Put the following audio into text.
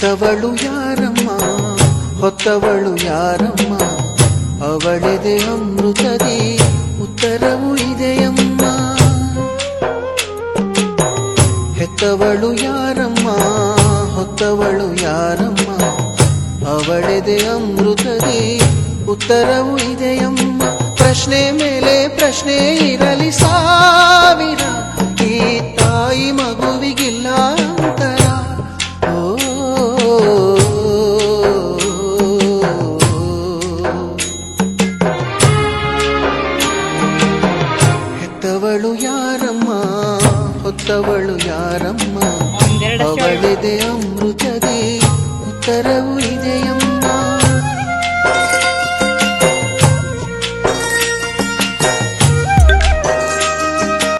ಹೆತ್ತವಳು ಯಾರಮ್ಮ ಹೊತ್ತವಳು ಯಾರಮ್ಮ ಅವಳೆದೆ ಅಮೃತದಿ ಉತ್ತರವು ಇದೆಯಮ್ಮ ಹೆತ್ತವಳು ಯಾರಮ್ಮ ಹೊತ್ತವಳು ಯಾರಮ್ಮ ಅವಳೆದೆ ಅಮೃತದಿ ಉತ್ತರವು ಇದೆಯಮ್ಮ ಪ್ರಶ್ನೆ ಮೇಲೆ ಪ್ರಶ್ನೆ ಇರಲಿ ಸಾವಿರ ಈ ತಾಯಿ ಮಗುವಿಗಿಲ್ಲ ಅಂತರ ಹೆತ್ತವಳು ಯಾರಮ್ಮ ಹೊತ್ತವಳು ಯಾರಮ್ಮ ಅವಳಿದೆ ಅಮೃತದಿ ಉತ್ತರವು ಇದೆಯಮ್ಮ